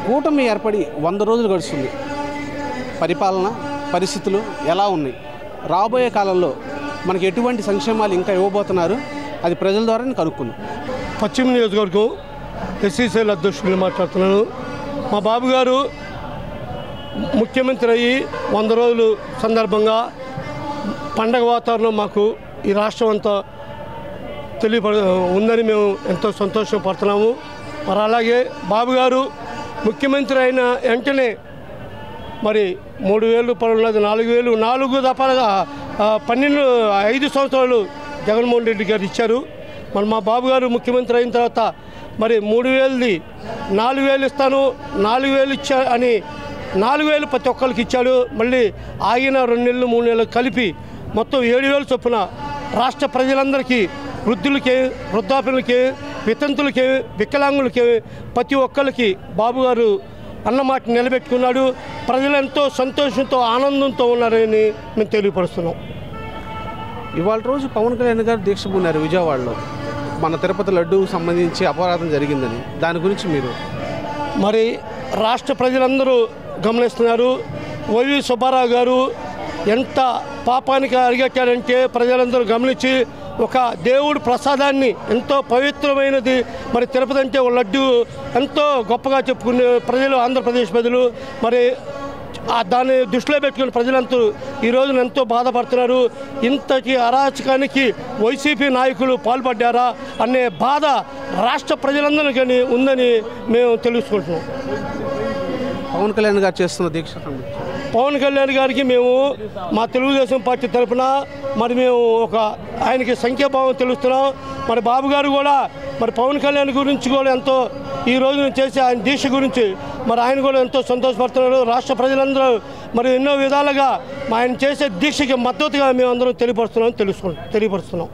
కూటమి ఏర్పడి 100 రోజులు గడుస్తుంది. పరిపాలన పరిస్థితులు ఎలా ఉన్నాయి, రాబోయే కాలంలో మనకి ఎటువంటి సంక్షేమాలు ఇంకా ఇవ్వబోతున్నారు, అది ప్రజల ద్వారానే కనుక్కుంది. పశ్చిమ నియోజకవర్గం ఎస్సీసీఎల్ అధ్యక్షుడిని మాట్లాడుతున్నాను. మా బాబు గారు ముఖ్యమంత్రి అయ్యి 100 రోజులు సందర్భంగా పండగ వాతావరణం మాకు ఈ రాష్ట్రం అంతా ఉందని మేము ఎంతో సంతోషపడుతున్నాము. మరి అలాగే బాబు గారు ముఖ్యమంత్రి అయిన వెంటనే మరి 3,000 రూపాయలు ఉన్నది 4,000 4 దఫాలుగా 5 సంవత్సరాలు జగన్మోహన్ రెడ్డి గారు ఇచ్చారు. మరి మా బాబు గారు ముఖ్యమంత్రి అయిన తర్వాత మరి 3,000ది 4,000 ఇస్తాను, 4,000 ఇచ్చా అని 4,000 ప్రతి ఒక్కరికి ఇచ్చాడు. మళ్ళీ ఆగిన 2 నెలలు 3 నెలలు కలిపి మొత్తం 7,000 చొప్పున రాష్ట్ర ప్రజలందరికీ, వృద్ధులకి, వృద్ధాప్యులకి, వితంతులకి, వికలాంగులకి, ప్రతి ఒక్కరికి బాబు గారు అన్నమాట నిలబెట్టుకున్నాడు. ప్రజలు ఎంతో సంతోషంతో ఆనందంతో ఉన్నారని మేము తెలియపరుస్తున్నాం. ఇవాళ రోజు పవన్ కళ్యాణ్ గారు దీక్ష పూన్నారు విజయవాడలో. మన తిరుపతి లడ్డూకు సంబంధించి అపరాధం జరిగిందని, దాని గురించి మీరు మరి రాష్ట్ర ప్రజలందరూ గమనిస్తున్నారు. వైవి సుబ్బారావు గారు ఎంత పాపానికి అరిగట్టారంటే ప్రజలందరూ గమనించి ఒక దేవుడి ప్రసాదాన్ని, ఎంతో పవిత్రమైనది మరి తిరుపతి అంటే లడ్డు ఎంతో గొప్పగా చెప్పుకునే ప్రజలు, ఆంధ్రప్రదేశ్ ప్రజలు మరి దాన్ని దృష్టిలో పెట్టుకుని ప్రజలంతా ఈ రోజున ఎంతో బాధపడుతున్నారు. ఇంతటి అరాచకానికి వైసీపీ నాయకులు పాల్పడ్డారా అనే బాధ రాష్ట్ర ప్రజలందరికీ ఉందని మేము తెలుసుకుంటున్నాం. పవన్ కళ్యాణ్ గారు చేస్తున్న దీక్ష, పవన్ కళ్యాణ్ గారికి మేము మా తెలుగుదేశం పార్టీ తరఫున మరి మేము ఆయనకి సంఖ్యాభావం తెలుస్తున్నాం. మరి బాబు గారు కూడా మరి పవన్ కళ్యాణ్ గురించి కూడా ఎంతో ఈ రోజున చేసి ఆయన దీక్ష గురించి మరి ఆయన కూడా ఎంతో సంతోషపడుతున్నారు. రాష్ట్ర ప్రజలందరూ మరి ఎన్నో విధాలుగా ఆయన చేసే దీక్షకి మద్దతుగా మేము అందరం తెలియపరుస్తున్నాం.